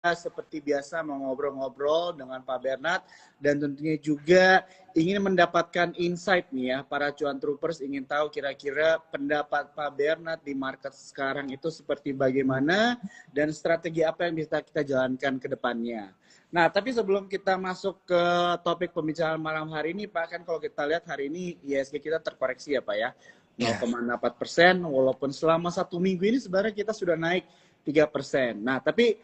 seperti biasa mau ngobrol-ngobrol dengan Pak Bernard dan tentunya juga ingin mendapatkan insight nih ya, para cuan troopers ingin tahu kira-kira pendapat Pak Bernard di market sekarang itu seperti bagaimana dan strategi apa yang bisa kita jalankan ke depannya. Nah, tapi sebelum kita masuk ke topik pembicaraan malam hari ini, Pak, kan kalau kita lihat hari ini IHSG kita terkoreksi ya, Pak ya, Ya, 0,4%, walaupun selama 1 minggu ini sebenarnya kita sudah naik 3%. Nah, tapi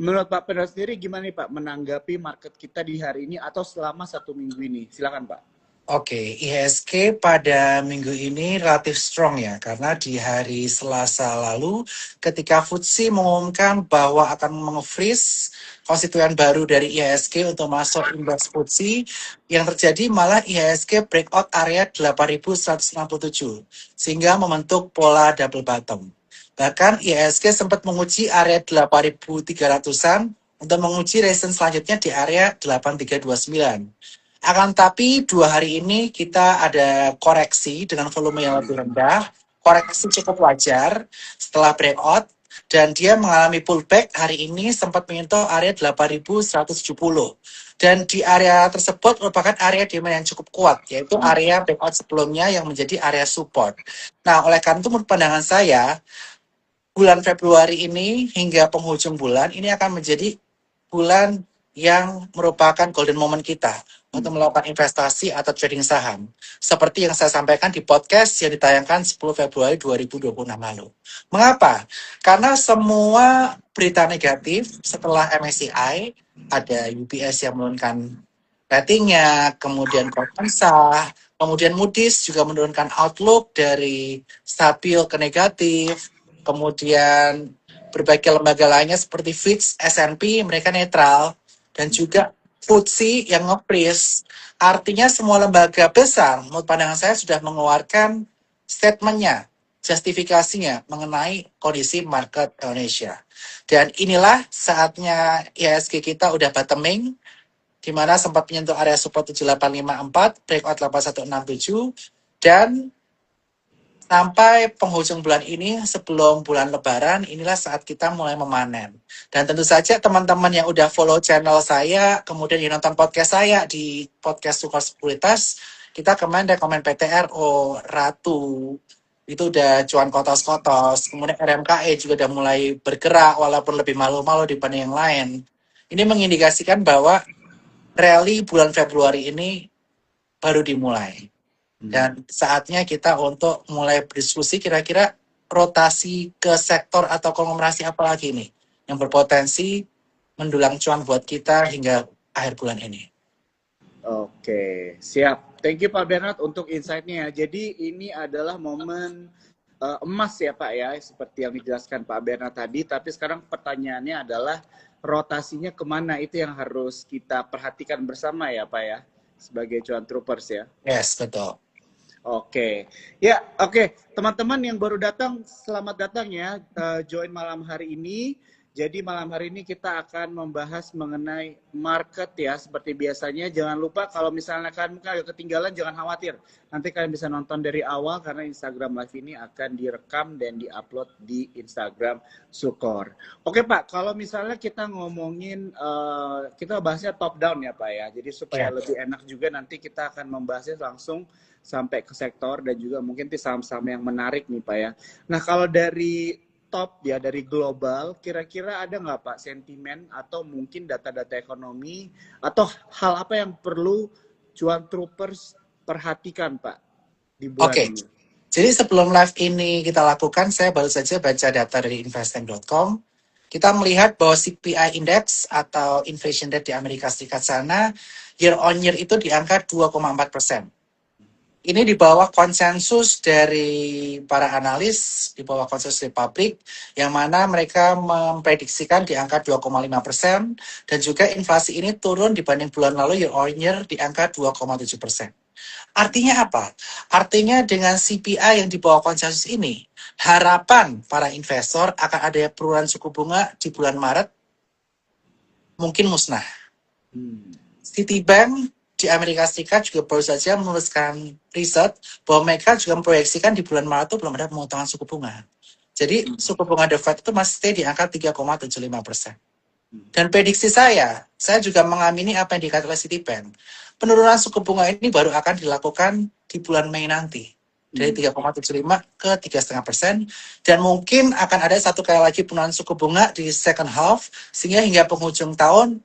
menurut Pak Pedro sendiri gimana nih Pak menanggapi market kita di hari ini atau selama 1 minggu ini? Silakan Pak. oke. IHSG pada minggu ini relatif strong ya, karena di hari Selasa lalu ketika FTSE mengumumkan bahwa akan meng-freeze konstituen baru dari IHSG untuk masuk indeks FTSE, yang terjadi malah IHSG breakout area 8.167, sehingga membentuk pola double bottom. Bahkan IHSG sempat menguji area 8.300-an untuk menguji resistance selanjutnya di area 8.329. Akan tapi 2 hari ini kita ada koreksi dengan volume yang lebih rendah. Koreksi cukup wajar setelah breakout dan dia mengalami pullback hari ini sempat menyentuh area 8.170. Dan di area tersebut merupakan area demand yang cukup kuat, yaitu area breakout sebelumnya yang menjadi area support. Nah, oleh karena itu menurut pandangan saya, bulan Februari ini hingga penghujung bulan ini akan menjadi bulan yang merupakan golden moment kita untuk melakukan investasi atau trading saham. Seperti yang saya sampaikan di podcast yang ditayangkan 10 Februari 2026 lalu. Mengapa? Karena semua berita negatif setelah MSCI, ada UBS yang menurunkan ratingnya, kemudian Kopensa, kemudian Moody's juga menurunkan outlook dari stabil ke negatif, kemudian berbagai lembaga lainnya seperti Fitch, S&P, mereka netral, dan juga FTSE yang nge-freeze. Artinya semua lembaga besar, menurut pandangan saya, sudah mengeluarkan statementnya, justifikasinya mengenai kondisi market Indonesia. Dan inilah saatnya IHSG kita udah bottoming, di mana sempat menyentuh area support 7854, breakout 8167, dan sampai penghujung bulan ini, sebelum bulan Lebaran, inilah saat kita mulai memanen. Dan tentu saja teman-teman yang udah follow channel saya, kemudian yang nonton podcast saya di podcast Sukor Sekuritas, kita kemarin rekomen PTRO, Ratu, itu udah cuan kotos-kotos. Kemudian RMKE juga udah mulai bergerak, walaupun lebih malu-malu dibanding yang lain. Ini mengindikasikan bahwa rally bulan Februari ini baru dimulai. Dan saatnya kita untuk mulai berdiskusi kira-kira rotasi ke sektor atau konglomerasi apa lagi nih yang berpotensi mendulang cuan buat kita hingga akhir bulan ini. Oke, siap. Thank you Pak Bernard untuk insight-nya ya. Jadi ini adalah momen emas ya Pak ya, seperti yang dijelaskan Pak Bernard tadi. Tapi sekarang pertanyaannya adalah rotasinya kemana, itu yang harus kita perhatikan bersama ya Pak ya, sebagai cuan troopers ya. Yes, betul. Oke, ya oke. Teman-teman yang baru datang, selamat datang ya, join malam hari ini. Jadi malam hari ini kita akan membahas mengenai market ya, seperti biasanya. Jangan lupa kalau misalnya kalian agak ketinggalan, jangan khawatir. Nanti kalian bisa nonton dari awal karena Instagram Live ini akan direkam dan diupload di Instagram Sukor. Oke Pak, kalau misalnya kita ngomongin, kita bahasnya top down ya Pak ya. Jadi supaya Ya. lebih enak juga nanti kita akan membahasnya langsung sampai ke sektor dan juga mungkin saham-saham yang menarik nih Pak ya. Nah kalau dari top ya, dari global, kira-kira ada nggak Pak sentimen atau mungkin data-data ekonomi atau hal apa yang perlu cuan troopers perhatikan Pak di bulan Oke. ini? Jadi sebelum live ini kita lakukan, saya baru saja baca data dari investing.com. Kita melihat bahwa CPI Index atau inflation rate di Amerika Serikat sana year on year itu di angka 2,4%. Ini di bawah konsensus dari para analis, di bawah konsensus dari publik, yang mana mereka memprediksikan di angka 2,5%, dan juga inflasi ini turun dibanding bulan lalu year on year di angka 2,7%. Artinya apa? Artinya dengan CPI yang di bawah konsensus ini, harapan para investor akan ada penurunan suku bunga di bulan Maret mungkin musnah. Citibank di Amerika Serikat juga baru saja menuliskan riset bahwa mereka juga memproyeksikan di bulan Maret itu belum ada pemotongan suku bunga. Jadi suku bunga The Fed itu masih stay di angka 3,75%. Dan prediksi saya juga mengamini apa yang dikatakan oleh Citibank. Penurunan suku bunga ini baru akan dilakukan di bulan Mei nanti. Dari 3,75 ke 3,5%. Dan mungkin akan ada satu kali lagi penurunan suku bunga di second half. Sehingga hingga penghujung tahun,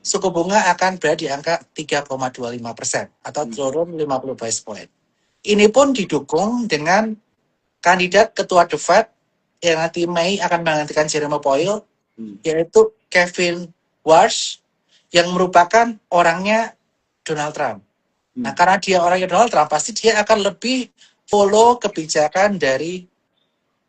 suku bunga akan berada di angka 3,25%. Atau turun 50 basis point. Ini pun didukung dengan kandidat ketua The Fed yang nanti Mei akan menggantikan Jerome Powell, yaitu Kevin Warsh, yang merupakan orangnya Donald Trump. Nah, karena dia orangnya Donald Trump, pasti dia akan lebih follow kebijakan dari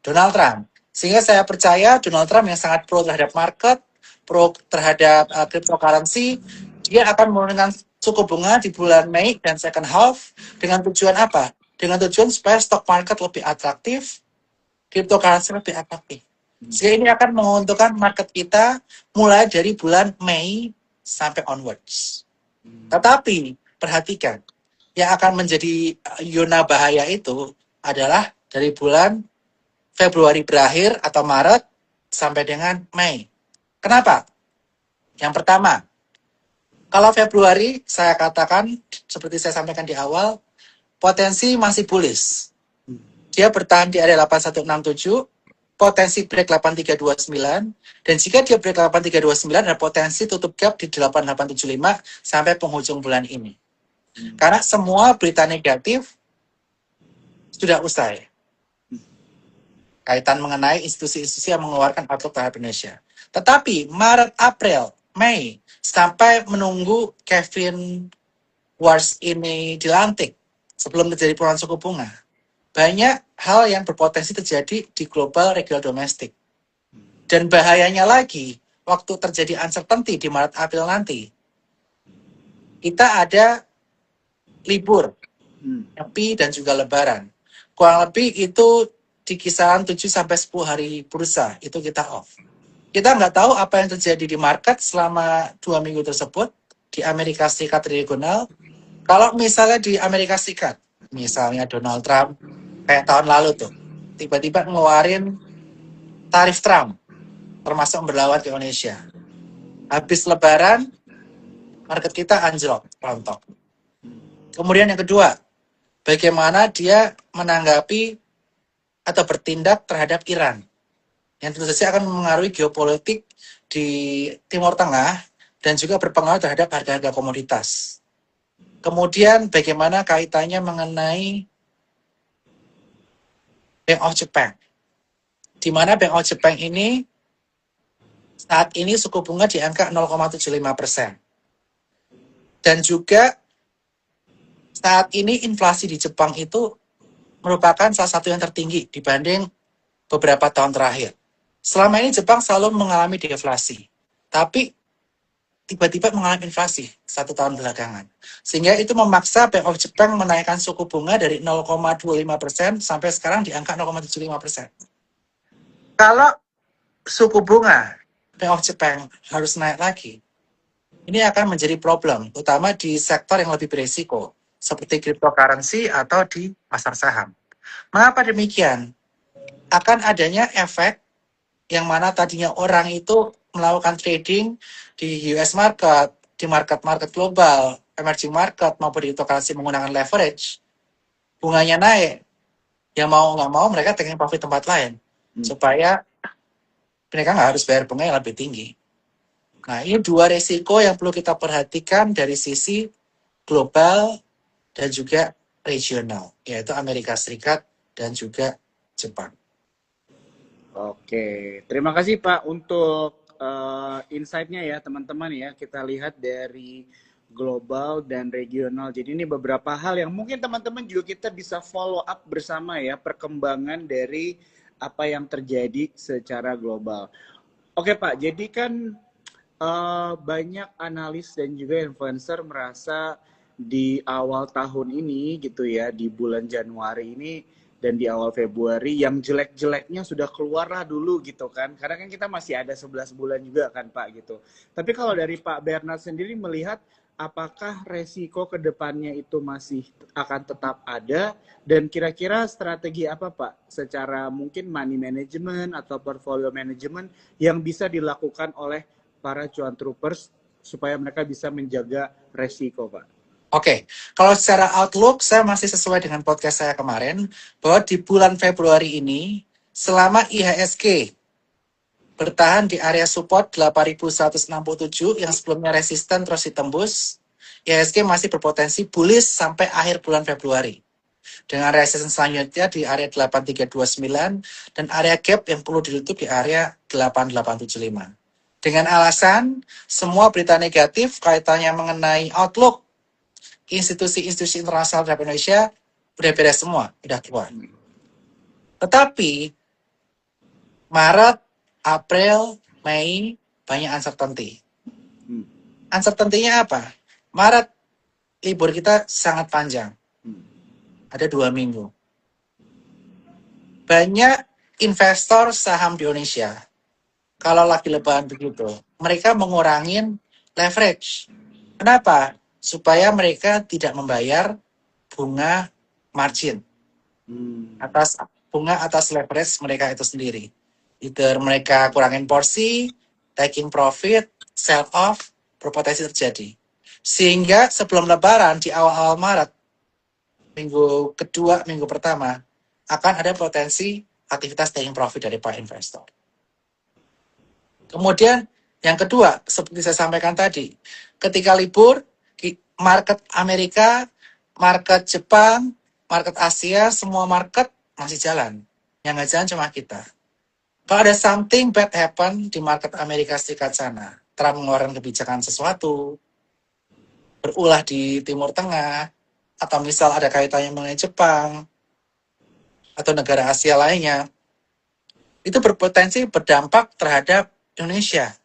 Donald Trump. Sehingga saya percaya Donald Trump yang sangat pro terhadap market, pro terhadap cryptocurrency, dia akan menurunkan suku bunga di bulan Mei dan second half dengan tujuan apa? Dengan tujuan supaya stock market lebih atraktif, cryptocurrency lebih atraktif. Sehingga ini akan menguntungkan market kita mulai dari bulan Mei sampai onwards. Tetapi perhatikan, yang akan menjadi zona bahaya itu adalah dari bulan Februari berakhir atau Maret sampai dengan Mei. Kenapa? Yang pertama, kalau Februari saya katakan seperti saya sampaikan di awal, potensi masih bullish. Dia bertahan di area 8167, potensi break 8329, dan jika dia break 8329 ada potensi tutup gap di 8875 sampai penghujung bulan ini. Karena semua berita negatif sudah usai. Kaitan mengenai institusi-institusi yang mengeluarkan outlook terhadap Indonesia. Tetapi Maret, April, Mei, sampai menunggu Kevin Warsh ini dilantik sebelum terjadi penurunan suku bunga, banyak hal yang berpotensi terjadi di global, regional, domestik. Dan bahayanya lagi, waktu terjadi uncertainty di Maret, April nanti, kita ada libur, Nyepi dan juga Lebaran. Kurang lebih itu di kisaran 7-10 hari bursa, itu kita off. Kita nggak tahu apa yang terjadi di market selama 2 minggu tersebut, di Amerika Serikat regional. Kalau misalnya di Amerika Serikat, misalnya Donald Trump, kayak tahun lalu tuh, tiba-tiba ngeluarin tarif Trump, termasuk berlawan ke Indonesia. Habis Lebaran, market kita anjlok, rontok. Kemudian yang kedua, bagaimana dia menanggapi atau bertindak terhadap Iran, yang tentu saja akan mengaruhi geopolitik di Timur Tengah dan juga berpengaruh terhadap harga-harga komoditas. Kemudian bagaimana kaitannya mengenai Bank of Japan, di mana Bank of Japan ini saat ini suku bunga di angka 0,75%. Dan juga saat ini inflasi di Jepang itu merupakan salah satu yang tertinggi dibanding beberapa tahun terakhir. Selama ini Jepang selalu mengalami deflasi, tapi tiba-tiba mengalami inflasi 1 tahun belakangan. Sehingga itu memaksa Bank of Japan menaikkan suku bunga dari 0,25% sampai sekarang di angka 0,75%. Kalau suku bunga Bank of Japan harus naik lagi, ini akan menjadi problem, terutama di sektor yang lebih berisiko, seperti cryptocurrency atau di pasar saham. Mengapa demikian? Akan adanya efek yang mana tadinya orang itu melakukan trading di US market, di market-market global, emerging market, maupun di cryptocurrency menggunakan leverage, bunganya naik. Yang mau nggak mau mereka taking profit tempat lain, supaya mereka nggak harus bayar bunga yang lebih tinggi. Nah, ini 2 resiko yang perlu kita perhatikan dari sisi global dan juga regional, yaitu Amerika Serikat dan juga Jepang. Oke, terima kasih Pak untuk insight-nya ya teman-teman ya. Kita lihat dari global dan regional. Jadi ini beberapa hal yang mungkin teman-teman juga kita bisa follow up bersama ya, perkembangan dari apa yang terjadi secara global. Oke Pak, jadi kan banyak analis dan juga influencer merasa di awal tahun ini gitu ya, di bulan Januari ini dan di awal Februari yang jelek-jeleknya sudah keluarlah dulu gitu kan, karena kan kita masih ada 11 bulan juga kan Pak gitu. Tapi kalau dari Pak Bernard sendiri melihat apakah resiko kedepannya itu masih akan tetap ada, dan kira-kira strategi apa Pak secara mungkin money management atau portfolio management yang bisa dilakukan oleh para cuan troopers supaya mereka bisa menjaga resiko, Pak? Oke, kalau secara outlook saya masih sesuai dengan podcast saya kemarin bahwa di bulan Februari ini selama IHSG bertahan di area support 8.167 yang sebelumnya resisten terus ditembus, IHSG masih berpotensi bullish sampai akhir bulan Februari. Dengan resisten selanjutnya di area 8329 dan area gap yang perlu ditutup di area 8875. Dengan alasan semua berita negatif kaitannya mengenai outlook institusi-institusi internasional terhadap Indonesia udah beres semua, udah keluar. Tetapi Maret, April, Mei banyak uncertainty. Uncertainty-nya apa? Maret libur kita sangat panjang. Ada 2 minggu. Banyak investor saham di Indonesia, kalau lagi lebaran begitu, mereka mengurangin leverage. Kenapa? Supaya mereka tidak membayar bunga margin atas bunga atas leverage mereka itu sendiri. Either mereka kurangin porsi, taking profit, sell off, berpotensi terjadi. Sehingga sebelum lebaran di awal-awal Maret, minggu kedua, minggu pertama, akan ada potensi aktivitas taking profit dari para investor. Kemudian yang kedua, seperti saya sampaikan tadi, ketika libur, market Amerika, market Jepang, market Asia, semua market masih jalan. Yang nggak jalan cuma kita. Kalau ada something bad happen di market Amerika Serikat sana, Trump mengeluarkan kebijakan sesuatu, berulah di Timur Tengah, atau misal ada kaitannya mengenai Jepang, atau negara Asia lainnya, itu berpotensi berdampak terhadap Indonesia.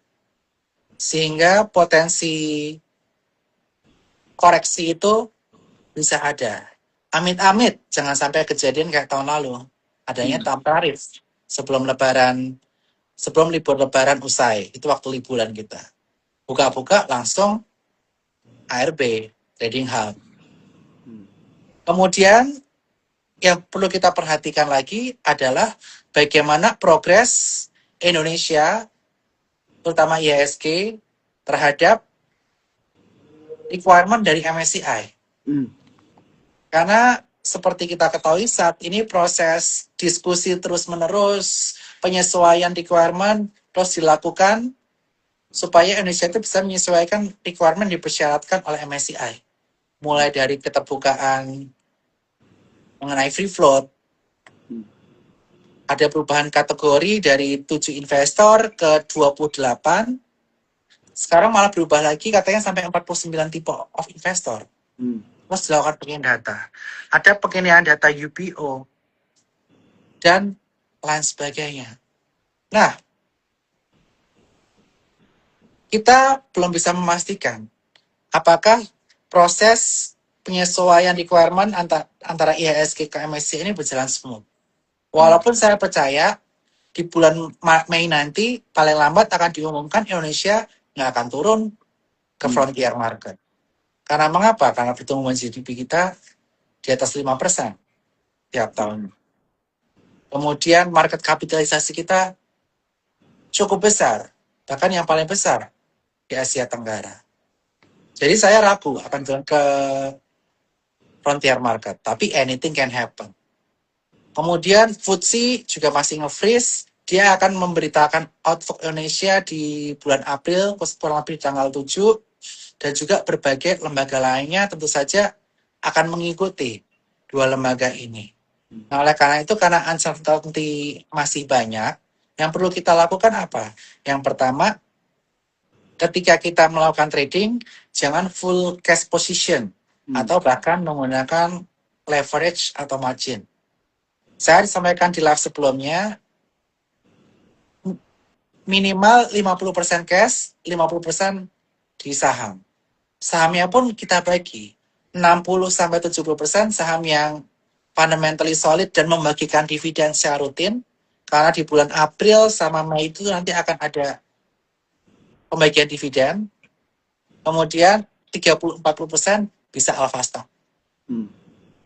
Sehingga potensi koreksi itu bisa ada. Amit-amit, jangan sampai kejadian kayak tahun lalu. Adanya tarif sebelum lebaran, sebelum libur lebaran usai. Itu waktu liburan kita. Buka-buka langsung ARB, trading hub. Kemudian yang perlu kita perhatikan lagi adalah bagaimana progres Indonesia, terutama IHSG, terhadap requirement dari MSCI. Karena seperti kita ketahui saat ini proses diskusi terus-menerus, penyesuaian requirement terus dilakukan supaya Indonesia itu bisa menyesuaikan requirement dipersyaratkan oleh MSCI. Mulai dari keterbukaan mengenai free float, ada perubahan kategori dari 7 investor ke 28, sekarang malah berubah lagi katanya sampai 49 tipe of investor. Terus dilakukan penginian data. Ada penginian data UBO dan lain sebagainya. Nah, kita belum bisa memastikan apakah proses penyesuaian requirement antara IHSG ke MSCI ini berjalan smooth. Walaupun saya percaya di bulan Mei nanti paling lambat akan diumumkan Indonesia nggak akan turun ke frontier market. Karena mengapa? Karena pertumbuhan GDP kita di atas 5% tiap tahun. Kemudian market kapitalisasi kita cukup besar, bahkan yang paling besar di Asia Tenggara. Jadi saya ragu akan turun ke frontier market, tapi anything can happen. Kemudian FTSE juga masih nge-freeze, dia akan memberitakan outlook Indonesia di bulan April, kurang lebih tanggal 7, dan juga berbagai lembaga lainnya tentu saja akan mengikuti 2 lembaga ini. Nah, oleh karena itu, karena uncertainty masih banyak, yang perlu kita lakukan apa? Yang pertama, ketika kita melakukan trading, jangan full cash position, atau bahkan menggunakan leverage atau margin. Saya disampaikan di live sebelumnya, minimal 50% cash, 50% di saham. Sahamnya pun kita bagi 60-70% saham yang fundamentally solid dan membagikan dividen secara rutin, karena di bulan April sama Mei itu nanti akan ada pembagian dividen. Kemudian 30-40% bisa alpha stock.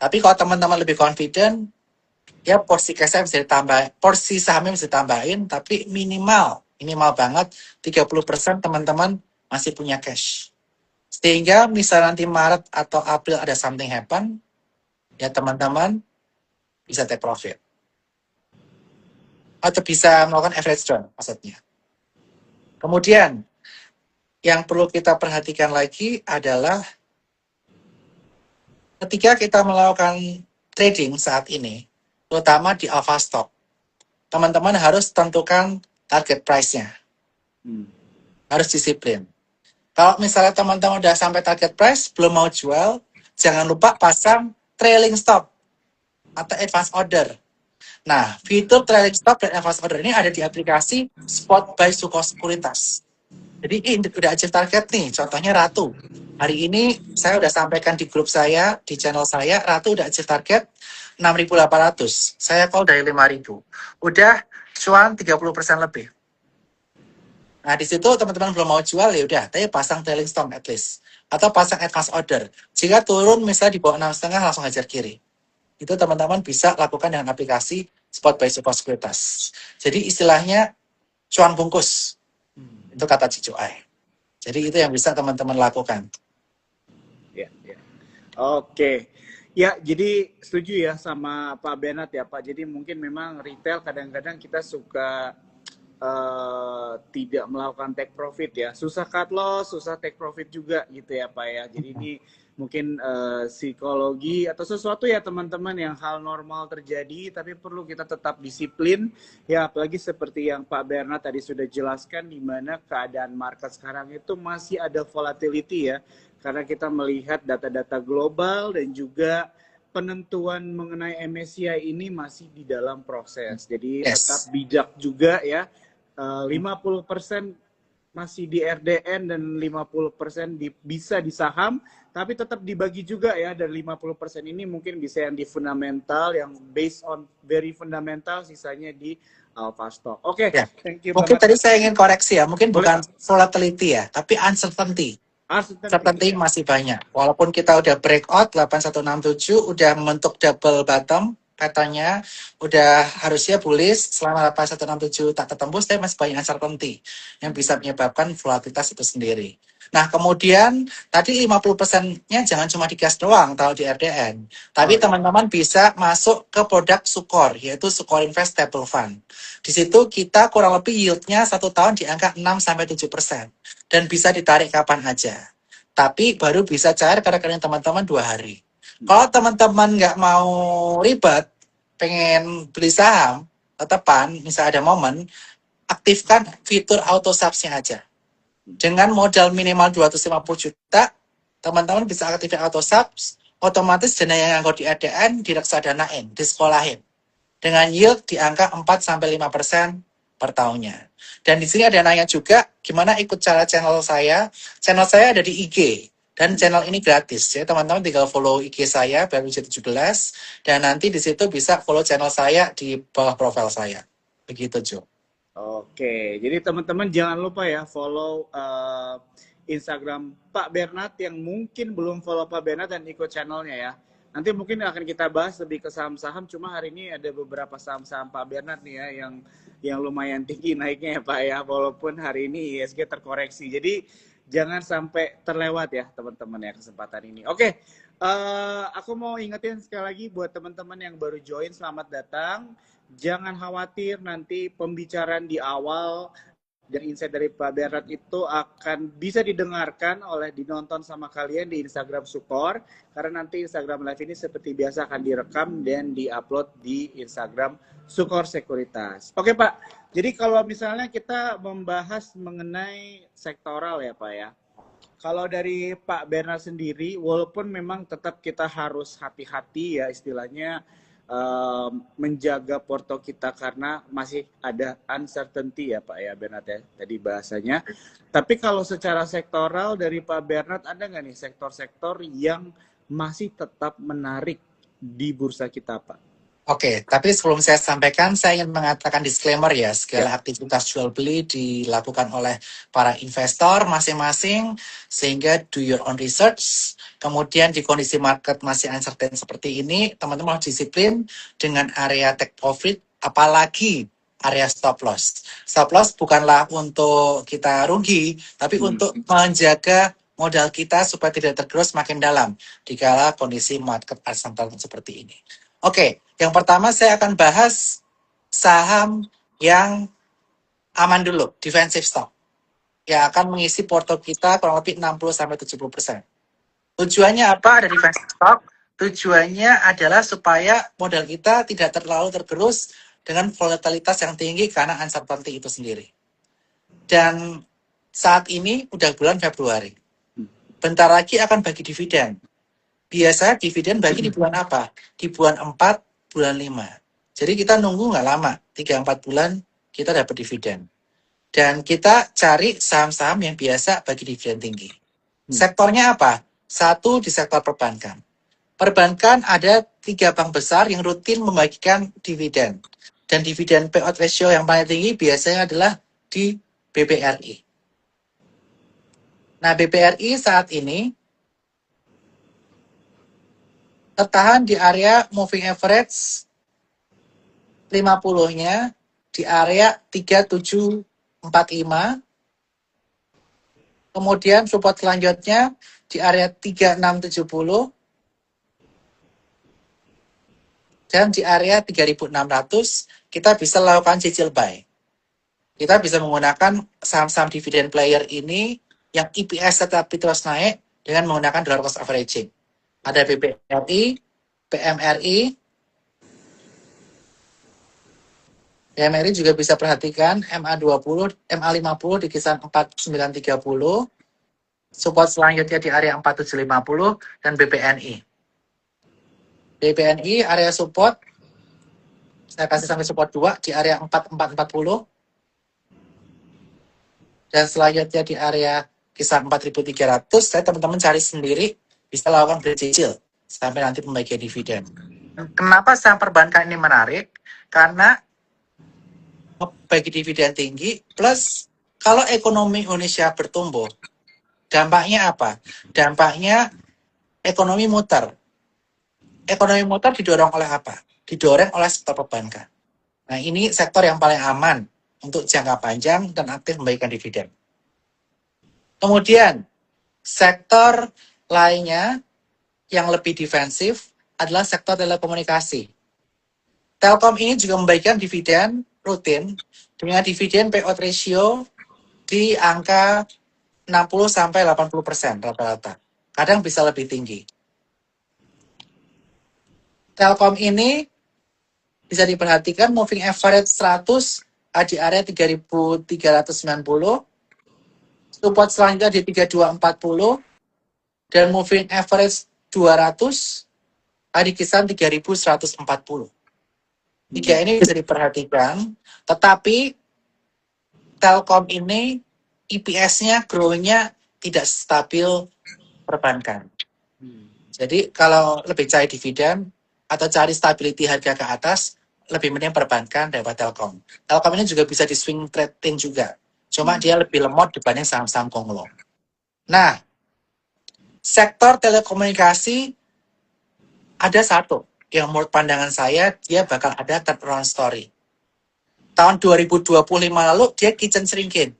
Tapi kalau teman-teman lebih confident, ya porsi cashnya bisa ditambah, porsi sahamnya bisa ditambahin, tapi minimal Minimal banget 30% teman-teman masih punya cash. Sehingga misal nanti Maret atau April ada something happen, ya teman-teman bisa take profit. Atau bisa melakukan average down maksudnya. Kemudian, yang perlu kita perhatikan lagi adalah ketika kita melakukan trading saat ini, terutama di Alpha Stock, teman-teman harus tentukan target price-nya. Harus disiplin. Kalau misalnya teman-teman udah sampai target price, belum mau jual, jangan lupa pasang trailing stop atau advance order. Nah, fitur trailing stop dan advance order ini ada di aplikasi Spot by Sukor Sekuritas. Jadi ini udah achieve target nih, contohnya Ratu. Hari ini saya udah sampaikan di grup saya, di channel saya, Ratu udah achieve target 6.800. Saya call dari 5.000. Udah cuan 30% lebih. Nah, di situ teman-teman belum mau jual, ya udah, tapi pasang trailing stop at least. Atau pasang advance order. Jika turun misalnya di bawah 6,5 langsung hajar kiri. Itu teman-teman bisa lakukan dengan aplikasi Spot by Sukor Sekuritas. Jadi istilahnya cuan bungkus. Itu kata Cicuai. Jadi itu yang bisa teman-teman lakukan. Ya, ya. Oke. Ya, jadi setuju ya sama Pak Bernard ya Pak. Jadi mungkin memang retail kadang-kadang kita suka tidak melakukan take profit ya. Susah cut loss, susah take profit juga gitu ya Pak ya. Jadi ini mungkin psikologi atau sesuatu ya teman-teman yang hal normal terjadi, tapi perlu kita tetap disiplin ya, apalagi seperti yang Pak Bernard tadi sudah jelaskan, di mana keadaan market sekarang itu masih ada volatility ya, karena kita melihat data-data global dan juga penentuan mengenai MSCI ini masih di dalam proses. Jadi tetap bijak juga ya. 50% masih di RDN dan 50% bisa di saham, tapi tetap dibagi juga ya, dari 50% ini mungkin bisa yang di fundamental, yang based on very fundamental, sisanya di Alpha Stock. Oke, thank you mungkin banget. Tadi saya ingin koreksi ya, mungkin bukan volatility ya, tapi uncertainty. Uncertainty masih banyak. Walaupun kita udah breakout 8167, udah membentuk double bottom, patternnya udah harusnya bullish selama 8167 tak tertembus, tapi masih banyak uncertainty yang bisa menyebabkan volatilitas itu sendiri. Nah, kemudian tadi 50%-nya jangan cuma di cash doang, tahu di RDN. Tapi teman-teman bisa masuk ke produk Sukor, yaitu Sukor Invest Stable Fund. Di situ kita kurang lebih yield-nya 1 tahun di angka 6-7%. Dan bisa ditarik kapan aja. Tapi baru bisa cair karena rekening teman-teman 2 hari. Kalau teman-teman nggak mau ribet, pengen beli saham, tetepan, misalnya ada momen, aktifkan fitur auto subs-nya aja. Dengan modal minimal 250 juta, teman-teman bisa aktifkan auto subs, otomatis dana yang nganggo di ADN direksadanain, disekolahin. Dengan yield di angka 4-5% per tahunnya. Dan di sini ada nanya juga, gimana ikut cara channel saya? Channel saya ada di IG. Dan channel ini gratis. Jadi teman-teman tinggal follow IG saya, BRWJ17. Dan nanti di situ bisa follow channel saya di bawah profil saya. Begitu, Jo. Oke, jadi teman-teman jangan lupa ya follow Instagram Pak Bernard, yang mungkin belum follow Pak Bernard dan ikut channelnya ya. Nanti mungkin akan kita bahas lebih ke saham-saham, cuma hari ini ada beberapa saham-saham Pak Bernard nih ya yang lumayan tinggi naiknya ya Pak ya, walaupun hari ini ISG terkoreksi. Jadi jangan sampai terlewat ya teman-teman ya kesempatan ini. Oke, aku mau ingetin sekali lagi buat teman-teman yang baru join, selamat datang. Jangan khawatir, nanti pembicaraan di awal dan insight dari Pak Bernard itu akan bisa didengarkan dinonton sama kalian di Instagram Sukor, karena nanti Instagram Live ini seperti biasa akan direkam dan diupload di Instagram Sukor Sekuritas. Oke Pak, jadi kalau misalnya kita membahas mengenai sektoral ya Pak ya, kalau dari Pak Bernard sendiri, walaupun memang tetap kita harus hati-hati ya istilahnya, menjaga porto kita karena masih ada uncertainty ya Pak ya Bernard ya tadi bahasanya. Tapi kalau secara sektoral dari Pak Bernard, ada nggak nih sektor-sektor yang masih tetap menarik di bursa kita Pak? Oke, tapi sebelum saya sampaikan, saya ingin mengatakan disclaimer ya, segala aktivitas jual beli dilakukan oleh para investor masing-masing, sehingga do your own research. Kemudian di kondisi market masih uncertain seperti ini, teman-teman harus disiplin dengan area take profit, apalagi area stop loss. Stop loss bukanlah untuk kita rugi, tapi untuk menjaga modal kita supaya tidak tergerus makin dalam dikala kondisi market uncertain seperti ini. Oke, yang pertama saya akan bahas saham yang aman dulu, defensive stock, yang akan mengisi porto kita kurang lebih 60-70%. Tujuannya apa ada defensive stock? Tujuannya adalah supaya modal kita tidak terlalu tergerus dengan volatilitas yang tinggi karena uncertainty itu sendiri. Dan saat ini udah bulan Februari. Bentar lagi akan bagi dividen. Biasa dividen bagi di bulan apa? Di bulan 4, bulan 5. Jadi kita nunggu nggak lama, 3-4 bulan kita dapat dividen. Dan kita cari saham-saham yang biasa bagi dividen tinggi. Sektornya apa? Satu di sektor perbankan. Perbankan ada 3 bank besar yang rutin membagikan dividen. Dan dividen payout ratio yang paling tinggi biasanya adalah di BBRI. Nah, BBRI saat ini tertahan di area moving average 50-nya di area 3745. Kemudian support selanjutnya di area 3670 dan di area 3600 kita bisa lakukan cicil buy. Kita bisa menggunakan saham-saham dividend player ini yang EPS tetap terus naik dengan menggunakan dollar cost averaging. Ada BBRI, PMRI. PMRI juga bisa perhatikan MA20, MA50 di kisaran 4930. Support selanjutnya di area 4750 dan BPNI. BPNI area support saya kasih sampai support 2 di area 4440 dan selanjutnya di area kisar 4300. Saya teman-teman cari sendiri, bisa lakukan bercicil sampai nanti pembagian dividen. Kenapa saham perbankan ini menarik? Karena bagi dividen tinggi plus kalau ekonomi Indonesia bertumbuh, dampaknya apa? Dampaknya ekonomi muter. Ekonomi muter didorong oleh apa? Didorong oleh sektor perbankan. Nah, ini sektor yang paling aman untuk jangka panjang dan aktif membagikan dividen. Kemudian, sektor lainnya yang lebih defensif adalah sektor telekomunikasi. Telkom ini juga membagikan dividen rutin dengan dividen payout ratio di angka 60-80% rata-rata. Kadang bisa lebih tinggi. Telkom ini bisa diperhatikan moving average 100 di area 3.390, support selanjutnya di 3.240, dan moving average 200 di kisaran 3.140. Tiga ini bisa diperhatikan, tetapi Telkom ini EPS-nya, growing-nya tidak stabil perbankan. Jadi kalau lebih cari dividen atau cari stability harga ke atas, lebih mending perbankan daripada Telkom. Telkom ini juga bisa di swing trading juga. Cuma dia lebih lemot dibanding saham-saham konglo. Nah, sektor telekomunikasi ada satu yang menurut pandangan saya dia bakal ada turnaround story. Tahun 2025 lalu dia kitchen shrinking.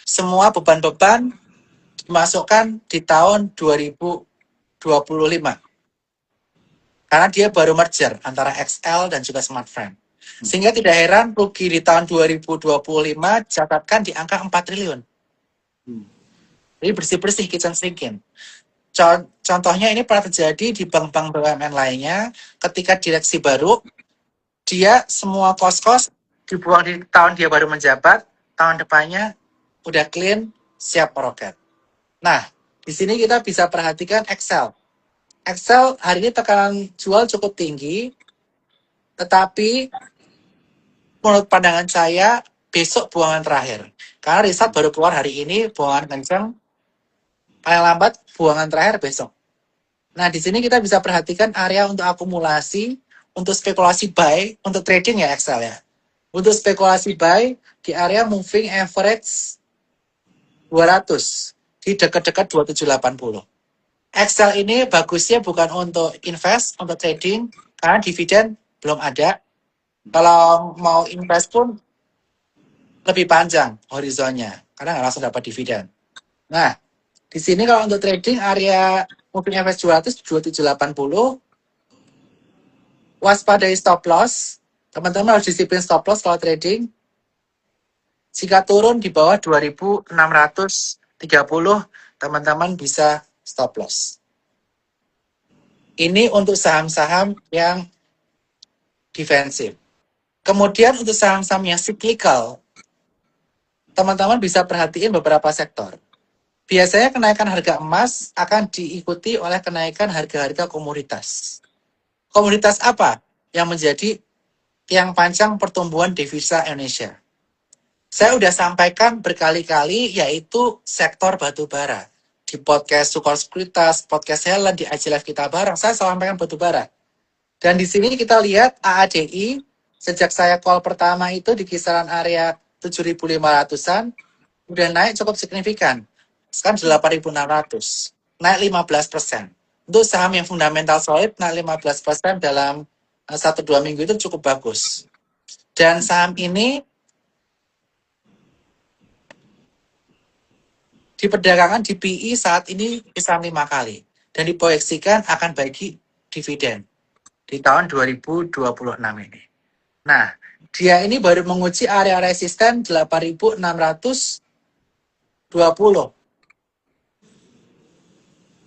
Semua beban-beban dimasukkan di tahun 2025. Karena dia baru merger antara XL dan juga Smartfren. Sehingga tidak heran rugi di tahun 2025 dicatatkan di angka 4 triliun. Jadi bersih-bersih kitchen sinking. Contohnya ini pernah terjadi di bank-bank BUMN lainnya. Ketika direksi baru, dia semua kos-kos dibuang di tahun dia baru menjabat, tahun depannya udah clean, siap meroket. Nah, di sini kita bisa perhatikan Excel. Excel hari ini tekanan jual cukup tinggi, tetapi menurut pandangan saya besok buangan terakhir. Karena riset baru keluar hari ini, buangan kencang, paling lambat buangan terakhir besok. Nah, di sini kita bisa perhatikan area untuk akumulasi, untuk spekulasi buy, untuk trading ya Excel ya. Untuk spekulasi buy di area moving average 200 di dekat-dekat 2780. Excel ini bagusnya bukan untuk invest, untuk trading, karena dividen belum ada. Kalau mau invest pun lebih panjang horizonnya karena nggak langsung dapat dividen. Nah, di sini kalau untuk trading area moving average 200 2780, waspadai stop loss. Teman-teman harus disiplin stop loss kalau trading. Jika turun di bawah 2630, teman-teman bisa stop loss. Ini untuk saham-saham yang defensif. Kemudian untuk saham-saham yang cyclical, teman-teman bisa perhatiin beberapa sektor. Biasanya kenaikan harga emas akan diikuti oleh kenaikan harga-harga komoditas. Komoditas apa yang menjadi tiang panjang pertumbuhan devisa Indonesia? Saya sudah sampaikan berkali-kali, yaitu sektor batu bara. Di podcast Sukor Sekuritas, podcast Helen, di IG Live kita bareng, saya sampaikan batu bara. Dan di sini kita lihat AADI, sejak saya call pertama itu di kisaran area 7.500-an, udah naik cukup signifikan. Sekarang 8.600, naik 15%. Untuk saham yang fundamental solid, naik 15% dalam 1-2 minggu itu cukup bagus. Dan saham ini di perdagangan di PI saat ini kisaran 5 kali. Dan diproyeksikan akan bagi dividen di tahun 2026 ini. Nah, dia ini baru menguji area resisten 8.620.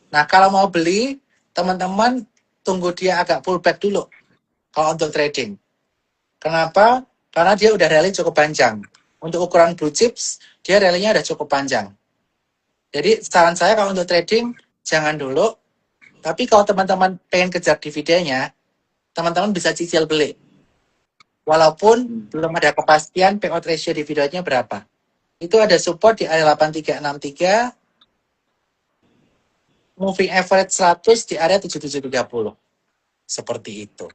Nah, kalau mau beli, teman-teman tunggu dia agak pullback dulu kalau untuk trading. Kenapa? Karena dia udah rally cukup panjang. Untuk ukuran blue chips, dia rally-nya udah cukup panjang. Jadi saran saya kalau untuk trading, jangan dulu. Tapi kalau teman-teman pengen kejar dividennya, teman-teman bisa cicil beli. Walaupun belum ada kepastian payout ratio dividennya berapa. Itu ada support di area 8363, moving average 100 di area 7730. Seperti itu.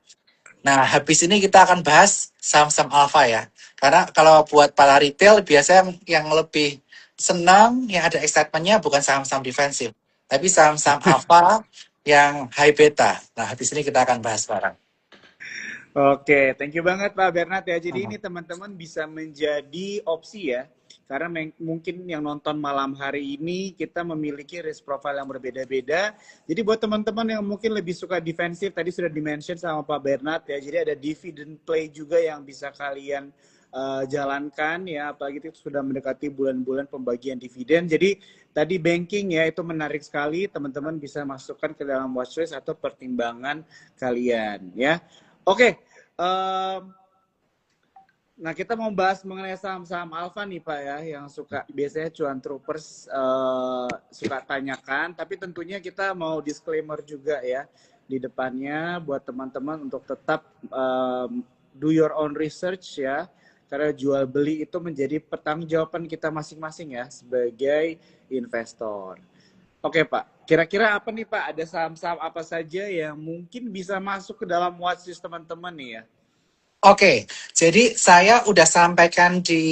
Nah, habis ini kita akan bahas saham-saham alpha ya. Karena kalau buat para retail, biasanya yang lebih senang, yang ada excitement-nya bukan saham-saham defensif. Tapi saham-saham alpha yang high beta. Nah, habis ini kita akan bahas bareng. Oke, thank you banget Pak Bernard ya. Jadi ini teman-teman bisa menjadi opsi ya. Karena mungkin yang nonton malam hari ini kita memiliki risk profile yang berbeda-beda. Jadi buat teman-teman yang mungkin lebih suka defensif, tadi sudah dimention sama Pak Bernard ya. Jadi ada dividend play juga yang bisa kalian jalankan ya. Apalagi itu sudah mendekati bulan-bulan pembagian dividen. Jadi tadi banking ya itu menarik sekali. Teman-teman bisa masukkan ke dalam watchlist atau pertimbangan kalian ya. Oke. Nah, kita mau bahas mengenai saham-saham alfa nih Pak ya, yang suka biasanya cuan troopers suka tanyakan, tapi tentunya kita mau disclaimer juga ya di depannya buat teman-teman untuk tetap do your own research ya, karena jual beli itu menjadi pertanggungjawaban kita masing-masing ya sebagai investor. Oke Pak, kira-kira apa nih Pak, ada saham-saham apa saja yang mungkin bisa masuk ke dalam watchlist teman-teman nih ya? Oke, jadi saya udah sampaikan di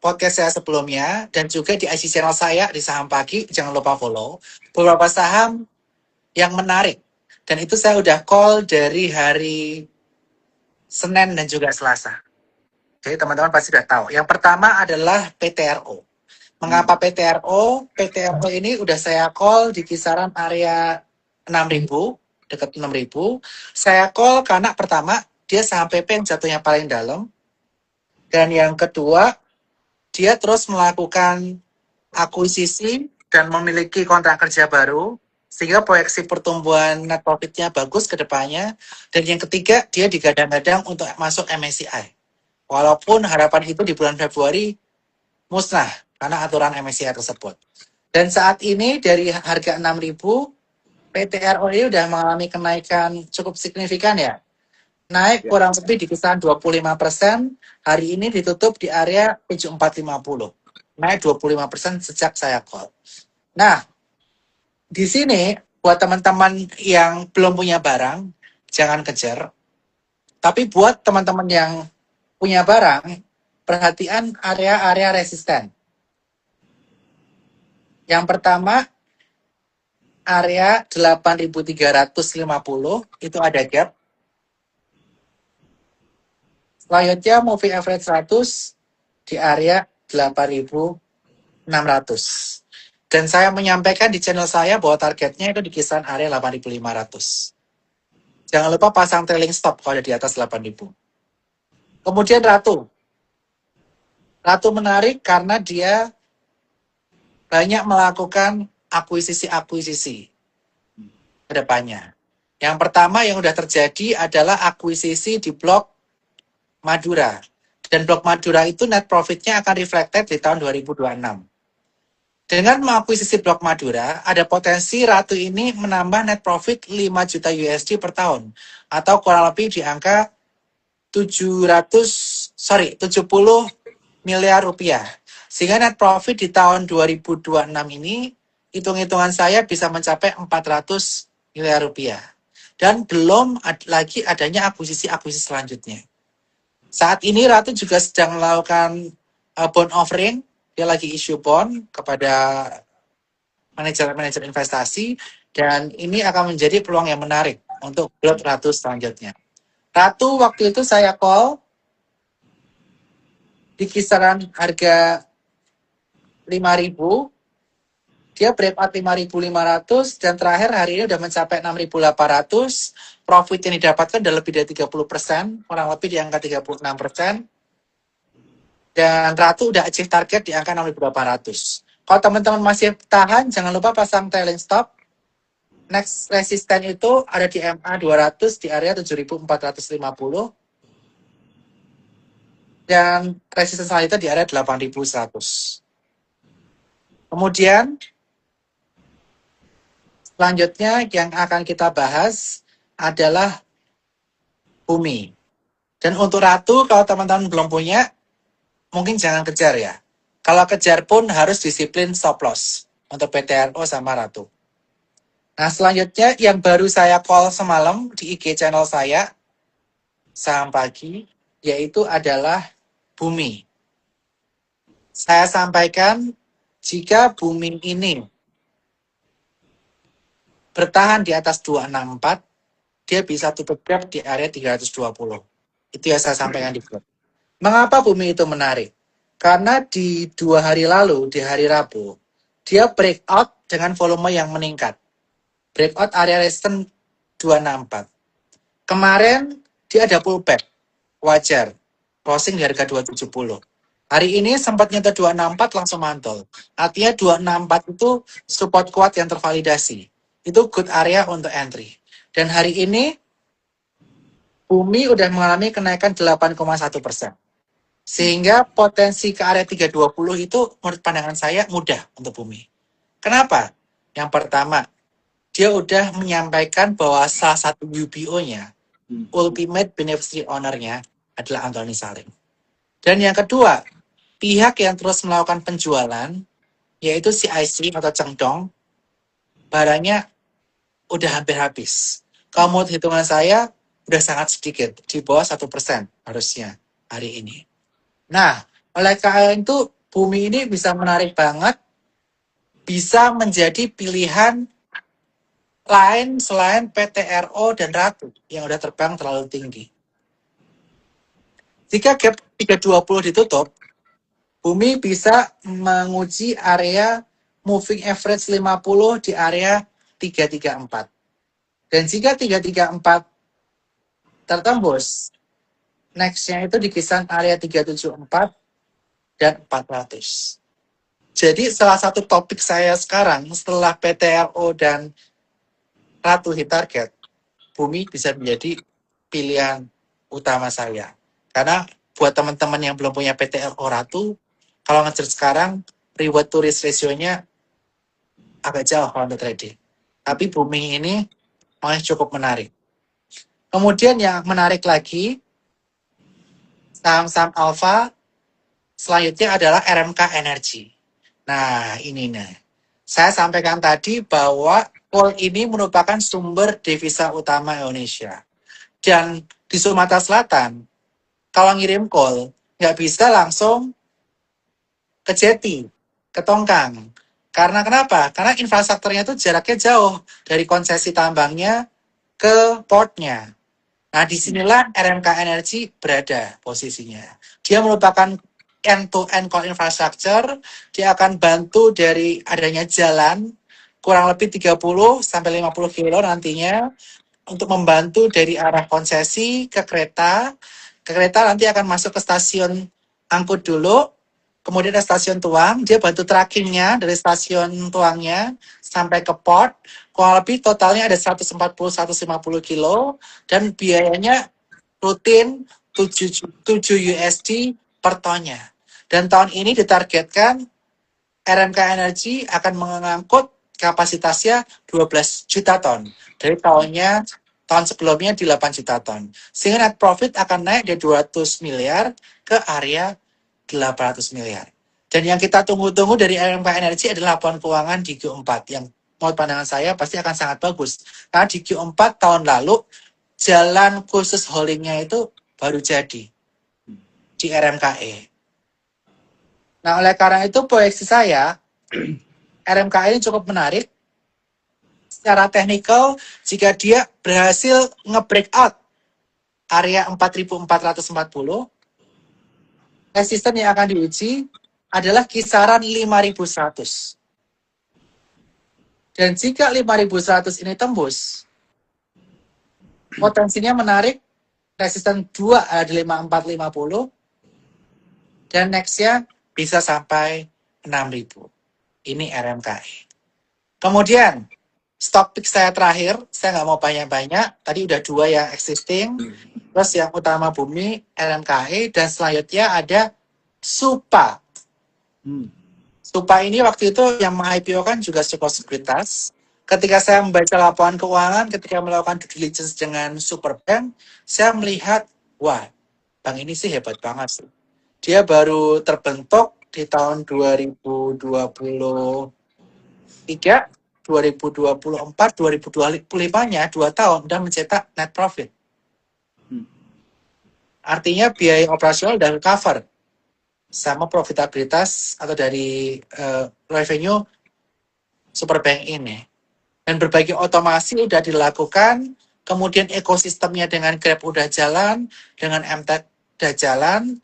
podcast saya sebelumnya dan juga di IC channel saya di Saham Pagi, jangan lupa follow. Beberapa saham yang menarik. Dan itu saya udah call dari hari Senin dan juga Selasa. Jadi teman-teman pasti udah tahu. Yang pertama adalah PTRO. Mengapa PTRO? PTRO ini udah saya call di kisaran area 6.000, dekat 6.000. Saya call karena pertama, dia saham PP yang jatuhnya paling dalam. Dan yang kedua, dia terus melakukan akuisisi dan memiliki kontrak kerja baru, sehingga proyeksi pertumbuhan net profit-nya bagus ke depannya. Dan yang ketiga, dia digadang-gadang untuk masuk MSCI. Walaupun harapan itu di bulan Februari musnah karena aturan MSCI tersebut. Dan saat ini dari harga 6.000, PTRO ini sudah mengalami kenaikan cukup signifikan ya. Naik kurang lebih di kisaran 25%, hari ini ditutup di area 7450. Naik 25% sejak saya call. Nah, di sini buat teman-teman yang belum punya barang, jangan kejar. Tapi buat teman-teman yang punya barang, perhatian area-area resisten. Yang pertama, area 8.350, itu ada gap. Selanjutnya moving average 100 di area 8.600. Dan saya menyampaikan di channel saya bahwa targetnya itu di kisaran area 8.500. Jangan lupa pasang trailing stop kalau ada di atas 8.000. Kemudian Ratu. Ratu menarik karena dia banyak melakukan akuisisi-akuisisi ke depannya. Yang pertama yang sudah terjadi adalah akuisisi di blok Madura. Dan blok Madura itu net profitnya akan reflected di tahun 2026. Dengan mengakuisisi blok Madura, ada potensi Ratu ini menambah net profit 5 juta USD per tahun. Atau kurang lebih di angka 70 miliar rupiah. Sehingga net profit di tahun 2026 ini, hitung-hitungan saya bisa mencapai 400 miliar rupiah. Dan belum lagi adanya akuisisi-akuisisi selanjutnya. Saat ini Ratu juga sedang melakukan bond offering. Dia lagi issue bond kepada manajer-manajer investasi. Dan ini akan menjadi peluang yang menarik untuk growth Ratu selanjutnya. Ratu waktu itu saya call di kisaran harga 5.000. Dia breakout 5.500 dan terakhir hari ini sudah mencapai 6.800. Profit yang didapatkan sudah lebih dari 30%, kurang lebih di angka 36%. Dan Ratu udah achieve target di angka 6.800. Kalau teman-teman masih tahan, jangan lupa pasang trailing stop. Next resisten itu ada di MA 200 di area 7.450. Dan resisten selanjutnya di area 8.100. Kemudian selanjutnya yang akan kita bahas adalah Bumi. Dan untuk Ratu, kalau teman-teman belum punya, mungkin jangan kejar ya. Kalau kejar pun harus disiplin stop loss untuk PTRO sama Ratu. Nah selanjutnya yang baru saya call semalam di IG channel saya, saham pagi, yaitu adalah Bumi. Saya sampaikan jika Bumi ini bertahan di atas 264, dia bisa tutup gap di area 320. Itu yang saya sampaikan di blog. Mengapa Bumi itu menarik? Karena di 2 hari lalu, di hari Rabu, dia breakout dengan volume yang meningkat. Breakout area resistance 264. Kemarin dia ada pullback. Wajar. Closing di harga 270. Hari ini sempat nyentuh 264 langsung mantul. Artinya 264 itu support kuat yang tervalidasi. Itu good area untuk entry. Dan hari ini Bumi udah mengalami kenaikan 8,1%. Sehingga potensi ke area 320 itu menurut pandangan saya mudah untuk Bumi. Kenapa? Yang pertama, dia udah menyampaikan bahwa salah satu UBO-nya, Ultimate Beneficiary Owner-nya adalah Anthony Salim. Dan yang kedua, pihak yang terus melakukan penjualan, yaitu CIC atau Chengdong, barangnya udah hampir habis. Kalau menurut hitungan saya, udah sangat sedikit, di bawah 1% harusnya hari ini. Nah, oleh karena itu, Bumi ini bisa menarik banget, bisa menjadi pilihan lain selain PTRO dan Ratu yang udah terbang terlalu tinggi. Jika gap 320 ditutup, Bumi bisa menguji area moving average 50 di area 334. Dan jika 334 tertembus, next-nya itu di kisaran area 374 dan 400. Jadi salah satu topik saya sekarang setelah PTRO dan Ratu hit target, Bumi bisa menjadi pilihan utama saya. Karena buat teman-teman yang belum punya PTRO Ratu, kalau ngejar sekarang, reward to risk ratio-nya agak jauh kalau untuk trading. Tapi Bumi ini masih cukup menarik. Kemudian yang menarik lagi, saham-saham alpha selanjutnya adalah RMK Energy. Nah, ini nih. Saya sampaikan tadi bahwa coal ini merupakan sumber devisa utama Indonesia. Dan di Sumatera Selatan, kalau ngirim coal, nggak bisa langsung ke Jeti, ke Tongkang. Karena kenapa? Karena infrastrukturnya itu jaraknya jauh dari konsesi tambangnya ke portnya. Nah, disinilah RMK Energy berada posisinya. Dia merupakan end-to-end core infrastructure. Dia akan bantu dari adanya jalan kurang lebih 30 sampai 50 kilo nantinya untuk membantu dari arah konsesi ke kereta. Ke kereta nanti akan masuk ke stasiun angkut dulu, kemudian ada stasiun tuang, dia bantu trackingnya dari stasiun tuangnya sampai ke port. Kurang lebih totalnya ada 140-150 kilo dan biayanya rutin 7 USD per tonnya. Dan tahun ini ditargetkan RMK Energy akan mengangkut kapasitasnya 12 juta ton. Dari tahun sebelumnya di 8 juta ton. Sehingga net profit akan naik dari 200 miliar ke area 800 miliar. Dan yang kita tunggu-tunggu dari RMK Energy adalah laporan keuangan di Q4 yang menurut pandangan saya pasti akan sangat bagus. Karena di Q4 tahun lalu jalan khusus holdingnya itu baru jadi di RMKE. Nah, oleh karena itu proyeksi saya RMKE ini cukup menarik secara teknikal jika dia berhasil nge-breakout area 4.440. Resisten yang akan diuji adalah kisaran 5.100. Dan jika 5.100 ini tembus, potensinya menarik, resisten 2 ada di 5.450, dan nextnya bisa sampai 6.000. Ini RMKE. Kemudian, stock pick saya terakhir, saya nggak mau banyak-banyak, tadi udah 2 yang existing, terus yang utama Bumi, RMKE, dan selanjutnya ada Supa. Supa ini waktu itu yang meng-IPO kan juga Supa Sekuritas. Ketika saya membaca laporan keuangan, ketika melakukan due diligence dengan Superbank, saya melihat, wah, bank ini sih hebat banget sih. Dia baru terbentuk di tahun 2023, 2024, 2025-nya 2 tahun dan mencetak net profit. Artinya biaya operasional dan cover sama profitabilitas atau dari revenue Superbank ini. Dan berbagai otomasi sudah dilakukan, kemudian ekosistemnya dengan Grab udah jalan, dengan MTech udah jalan.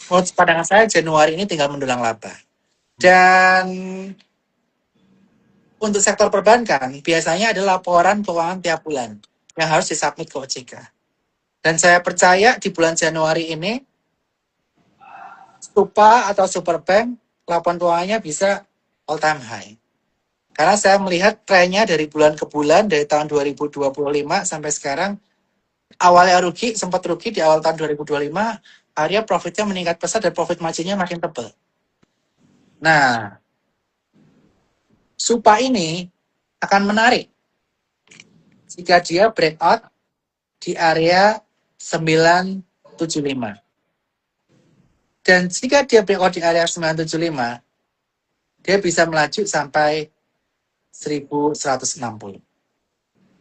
Menurut pandangan saya Januari ini tinggal mendulang laba. Dan untuk sektor perbankan biasanya ada laporan keuangan tiap bulan yang harus disubmit ke OJK. Dan saya percaya di bulan Januari ini Supa atau Superbank laporan keuangannya bisa all time high. Karena saya melihat trennya dari bulan ke bulan, dari tahun 2025 sampai sekarang, awalnya rugi, sempat rugi di awal tahun 2025, akhirnya profitnya meningkat pesat dan profit marginnya makin tebal. Nah, Supa ini akan menarik jika dia breakout di area 975. Dan jika dia breakout di area 975, dia bisa melaju sampai 1160.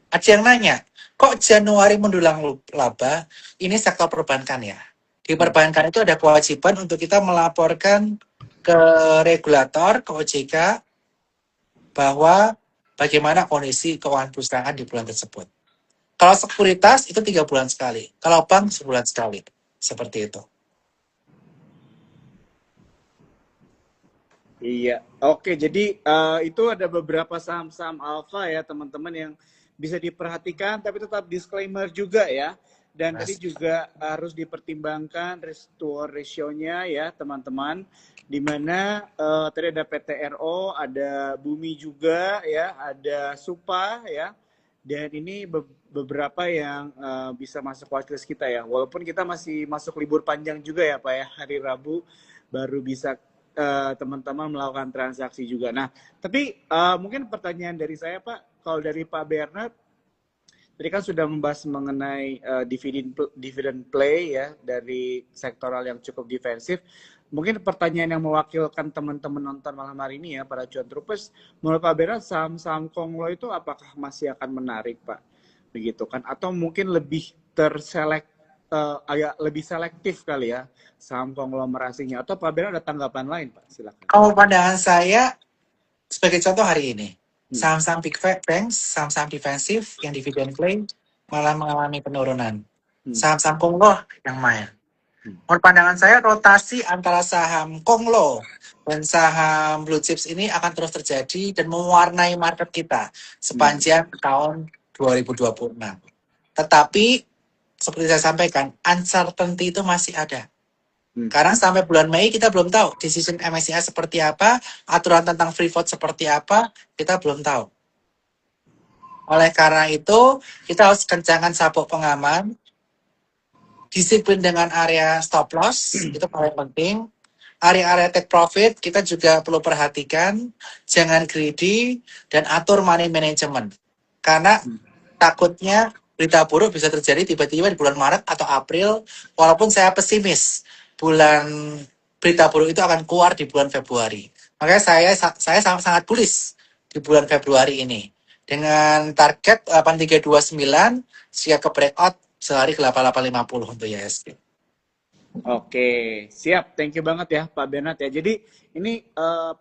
Ada yang nanya, kok Januari mendulang laba? Ini sektor perbankan ya. Di perbankan itu ada kewajiban untuk kita melaporkan ke regulator, ke OJK, bahwa bagaimana kondisi keuangan perusahaan di bulan tersebut. Kalau sekuritas itu 3 bulan sekali. Kalau bank sebulan sekali. Seperti itu. Iya, oke. Jadi itu ada beberapa saham-saham alfa ya teman-teman yang bisa diperhatikan, tapi tetap disclaimer juga ya. Dan tadi juga harus dipertimbangkan residual ratio-nya ya teman-teman. Di mana tadi ada PTRO, ada Bumi juga ya, ada Supa ya. Dan ini beberapa yang bisa masuk watchlist kita ya. Walaupun kita masih masuk libur panjang juga ya Pak ya, hari Rabu baru bisa teman-teman melakukan transaksi juga. Nah, tapi mungkin pertanyaan dari saya Pak, kalau dari Pak Bernard, tadi kan sudah membahas mengenai dividend play ya dari sektoral yang cukup defensif. Mungkin pertanyaan yang mewakilkan teman-teman nonton malam hari ini ya, para cuan troopers, menurut Pak Bernard saham-saham Konglo itu apakah masih akan menarik Pak? Begitu kan? Atau mungkin lebih agak lebih selektif kali ya saham konglomerasinya, atau Pak Bernard ada tanggapan lain Pak? Silakan. Kalau pandangan saya, sebagai contoh hari ini, saham-saham big banks, saham-saham defensif yang dividend play malah mengalami penurunan. Saham-saham Konglo yang main. Menurut pandangan saya, rotasi antara saham Konglo dan saham blue chips ini akan terus terjadi dan mewarnai market kita Hmm. sepanjang tahun 2026. Tetapi, seperti saya sampaikan, uncertainty itu masih ada. Hmm. Karena sampai bulan Mei kita belum tahu decision MSCI seperti apa, aturan tentang free float seperti apa, kita belum tahu. Oleh karena itu, kita harus kencangkan sabuk pengaman, disiplin dengan area stop loss, itu paling penting. Area-area take profit kita juga perlu perhatikan, jangan greedy, dan atur money management. Karena takutnya berita buruk bisa terjadi tiba-tiba di bulan Maret atau April, walaupun saya pesimis bulan berita buruk itu akan keluar di bulan Februari. Makanya saya sangat bullish di bulan Februari ini. Dengan target 8329 jika ke breakout sehari ke 8850 untuk IHSG. Oke, siap. Thank you banget ya Pak Bernard ya. Jadi ini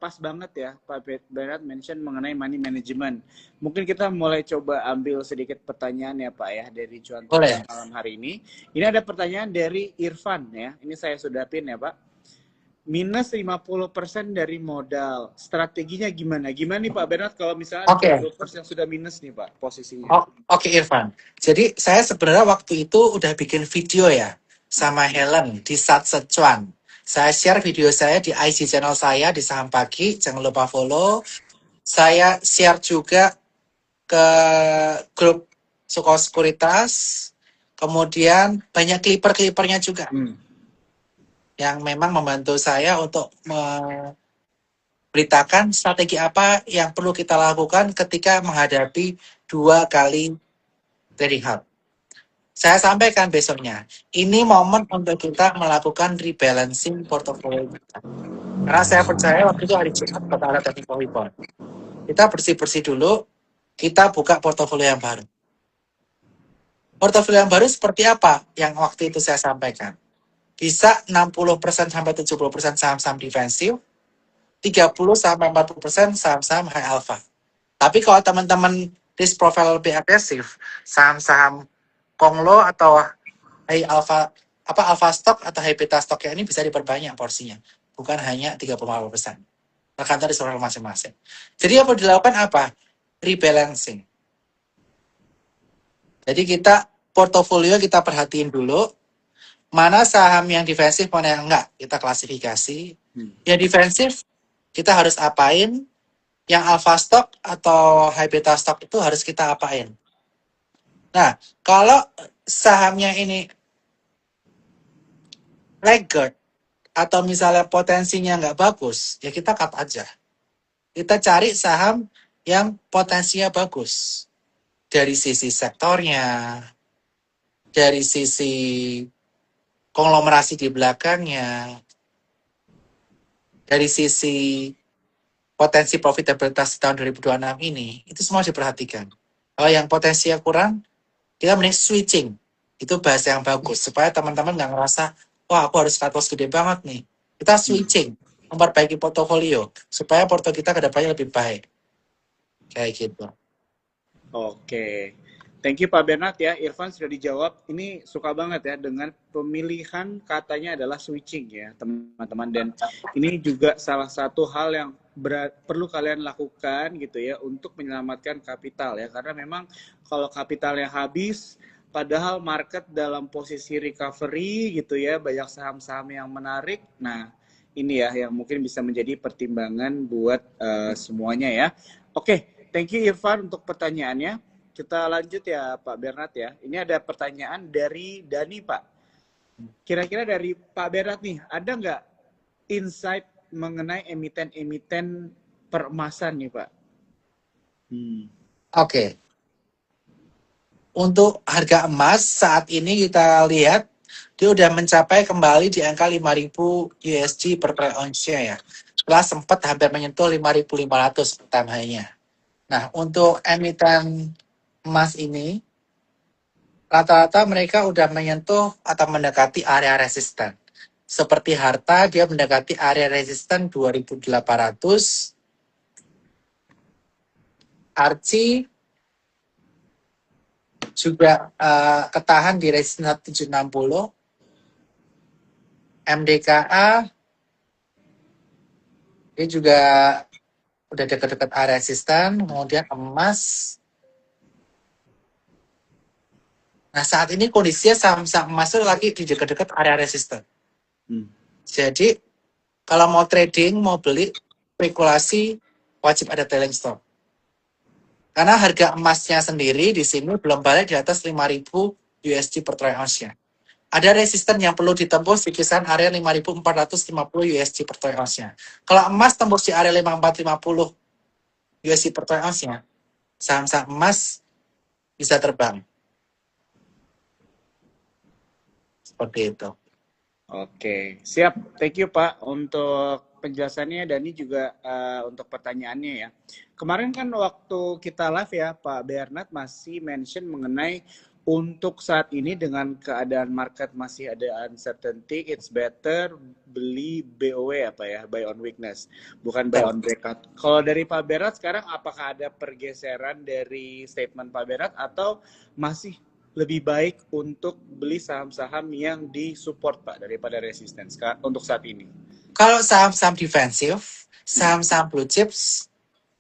pas banget ya Pak Bernard mention mengenai money management. Mungkin kita mulai coba ambil sedikit pertanyaan ya Pak ya dari cuan-cuan Boleh. malam hari ini. Ini ada pertanyaan dari Irfan ya. Ini saya sudah pin ya Pak. Minus 50% dari modal. Strateginya gimana? Gimana nih Pak Bernard kalau misalnya ada Oke. brokers yang sudah minus nih Pak posisinya? Oh, oke Irfan. Jadi saya sebenarnya waktu itu udah bikin video ya sama Helen di Sat Secuan. Saya share video saya di IG channel saya di Saham Pagi. Jangan lupa follow. Saya share juga ke grup Suko Sekuritas. Kemudian banyak clipper-clippernya juga Hmm. yang memang membantu saya untuk memberitakan strategi apa yang perlu kita lakukan ketika menghadapi 2 kali trading halt. Saya sampaikan besoknya, ini momen untuk kita melakukan rebalancing portofolio kita. Karena saya percaya waktu itu hari Jumat bakal ada technical report. Kita bersih-bersih dulu, kita buka portofolio yang baru. Portofolio yang baru seperti apa yang waktu itu saya sampaikan? Bisa 60% sampai 70% saham-saham defensif, 30 sampai 40% saham-saham high alpha. Tapi kalau teman-teman risk profile lebih agresif, saham-saham Konglo atau high alpha alpha stock atau high beta stock ini bisa diperbanyak porsinya, bukan hanya 35%. Tergantung di survei masing-masing. Jadi yang perlu dilakukan apa? Rebalancing. Jadi kita portofolio kita perhatiin dulu mana saham yang defensif, mana yang enggak. Kita klasifikasi. Yang defensif kita harus apain? Yang alpha stock atau high beta stock itu harus kita apain? Nah, kalau sahamnya ini laggard atau misalnya potensinya nggak bagus, ya kita cut aja. Kita cari saham yang potensinya bagus. Dari sisi sektornya, dari sisi konglomerasi di belakangnya, dari sisi potensi profitabilitas tahun 2026 ini, itu semua diperhatikan. Kalau yang potensinya kurang, kita mending switching. Itu bahasa yang bagus, supaya teman-teman nggak ngerasa, wah aku harus cut loss gede banget nih. Kita switching, memperbaiki portofolio, supaya porto kita ke depannya lebih baik. Kayak gitu. Oke, thank you Pak Bernard ya. Irfan sudah dijawab. Ini suka banget ya dengan pemilihan katanya adalah switching ya teman-teman. Dan ini juga salah satu hal yang perlu kalian lakukan gitu ya untuk menyelamatkan kapital ya. Karena memang kalau kapitalnya habis, padahal market dalam posisi recovery gitu ya, banyak saham-saham yang menarik. Nah, ini ya yang mungkin bisa menjadi pertimbangan buat semuanya ya. Oke, thank you Irfan untuk pertanyaannya. Kita lanjut ya Pak Bernard ya. Ini ada pertanyaan dari Dani Pak. Kira-kira dari Pak Bernard nih, ada nggak insight mengenai emiten-emiten peremasan nih Pak? Oke. Untuk harga emas saat ini kita lihat dia udah mencapai kembali di angka 5.000 USD per troy ounce ya. Setelah sempat hampir menyentuh 5.500 per time high-nya. Nah, untuk emiten emas ini rata-rata mereka udah menyentuh atau mendekati area resisten. Seperti harta dia mendekati area resisten 2.800. Archie juga ketahan di resisten 760. MDKA dia juga udah dekat-dekat area resisten, kemudian emas. Nah, saat ini kondisinya saham-saham emas itu lagi di dekat-dekat area resisten. Jadi, kalau mau trading, mau beli, spekulasi, wajib ada trailing stop. Karena harga emasnya sendiri di sini belum balik di atas 5.000 USD per troy ounce-nya. Ada resisten yang perlu ditembus di kisaran area 5.450 USD per troy ounce-nya. Kalau emas tembus di area 5.450 USD per troy ounce-nya, saham-saham emas bisa terbang. Seperti itu. Oke, siap. Thank you Pak untuk penjelasannya dan ini juga untuk pertanyaannya ya. Kemarin kan waktu kita live ya Pak Bernard masih mention mengenai untuk saat ini dengan keadaan market masih ada uncertainty, it's better beli BOW apa ya, buy on weakness, bukan buy on breakout. Kalau dari Pak Bernard sekarang apakah ada pergeseran dari statement Pak Bernard atau masih lebih baik untuk beli saham-saham yang disupport Pak daripada resistance untuk saat ini? Kalau saham-saham defensif, saham-saham blue chips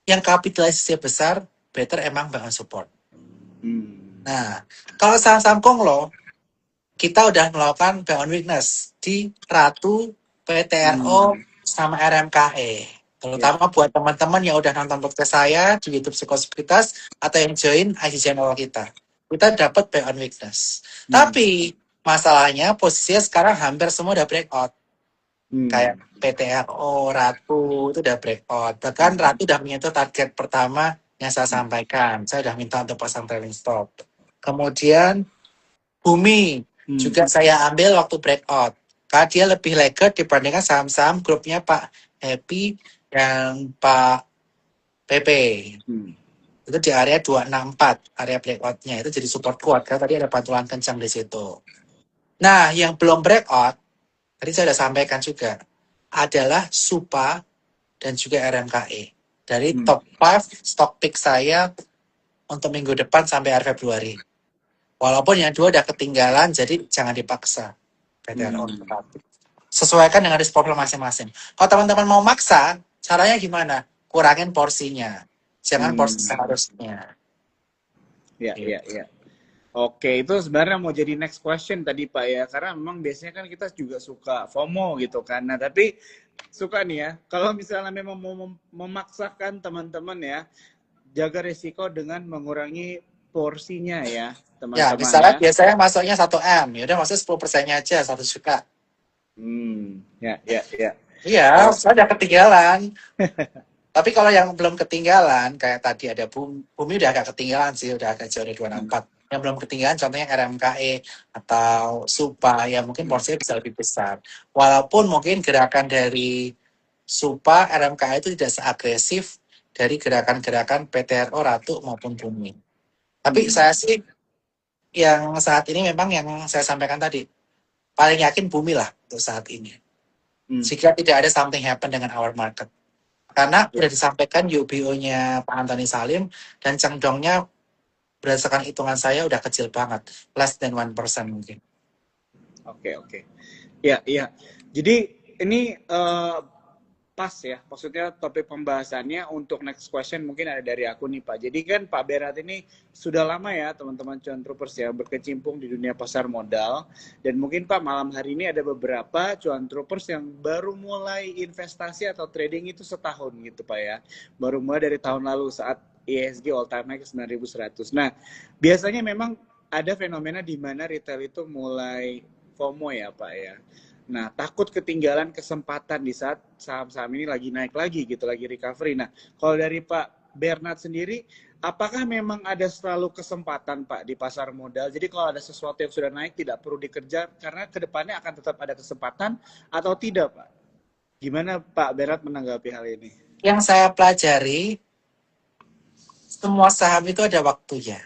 yang kapitalisasi besar, better emang banget support. Nah, kalau saham-saham konglo, kita udah melakukan buy on weakness di Ratu, PTRO, sama RMKE. Terutama buat teman-teman yang udah nonton podcast saya di YouTube Psikospitas atau yang join IG channel kita. Kita dapat buy on weakness. Tapi masalahnya posisinya sekarang hampir semua udah breakout. Kayak PTRO, Ratu itu udah breakout. Bahkan Ratu udah menyentuh target pertama yang saya sampaikan. Saya udah minta untuk pasang trailing stop. Kemudian Bumi juga saya ambil waktu breakout. Karena dia lebih lagged dibandingkan saham-saham grupnya Pak Happy dan Pak PP. Itu di area 264, area breakout-nya. Itu jadi support kuat, karena tadi ada pantulan kencang di situ. Nah, yang belum breakout, tadi saya sudah sampaikan juga, adalah SUPA dan juga RMKE. Dari top 5 stock pick saya untuk minggu depan sampai akhir Februari. Walaupun yang dua udah ketinggalan, jadi jangan dipaksa. Sesuaikan dengan risk profile masing-masing. Kalau teman-teman mau maksa, caranya gimana? Kurangin porsinya. Jangan porsi seharusnya. Ya. Oke, itu sebenarnya mau jadi next question tadi Pak ya. Karena memang biasanya kan kita juga suka FOMO gitu kan. Nah, tapi suka nih ya, kalau misalnya memang mau memaksakan teman-teman ya, jaga resiko dengan mengurangi porsinya ya, teman-teman. Ya, misalnya biasanya masuknya 1M, ya udah masuk 10%-nya aja, 1 juta. Ya. Iya, saya udah ketinggalan. Tapi kalau yang belum ketinggalan, kayak tadi ada Bumi udah agak ketinggalan sih, udah agak jauh dari 264. Yang belum ketinggalan contohnya RMKE atau SUPA, ya mungkin porsinya bisa lebih besar. Walaupun mungkin gerakan dari SUPA, RMKE itu tidak seagresif dari gerakan-gerakan PTRO, Ratu maupun Bumi. Tapi saya sih yang saat ini memang yang saya sampaikan tadi, paling yakin Bumi lah untuk saat ini. Jika tidak ada something happen dengan our market. Karena sudah disampaikan UBO-nya Pak Antoni Salim dan Chengdong-nya berdasarkan hitungan saya udah kecil banget, less than 1% mungkin. Oke. Ya. Jadi ini pas ya, maksudnya topik pembahasannya untuk next question mungkin ada dari aku nih Pak. Jadi kan Pak Bernard ini sudah lama ya teman-teman cuan troopers ya berkecimpung di dunia pasar modal, dan mungkin Pak malam hari ini ada beberapa cuan troopers yang baru mulai investasi atau trading itu setahun gitu Pak ya, baru mulai dari tahun lalu saat IHSG all time high ke 9.100. Nah biasanya memang ada fenomena di mana retail itu mulai FOMO ya Pak ya. Nah, takut ketinggalan kesempatan di saat saham-saham ini lagi naik lagi gitu, lagi recovery. Nah, kalau dari Pak Bernard sendiri, apakah memang ada selalu kesempatan Pak di pasar modal? Jadi kalau ada sesuatu yang sudah naik tidak perlu dikejar karena kedepannya akan tetap ada kesempatan atau tidak Pak? Gimana Pak Bernard menanggapi hal ini? Yang saya pelajari, semua saham itu ada waktunya.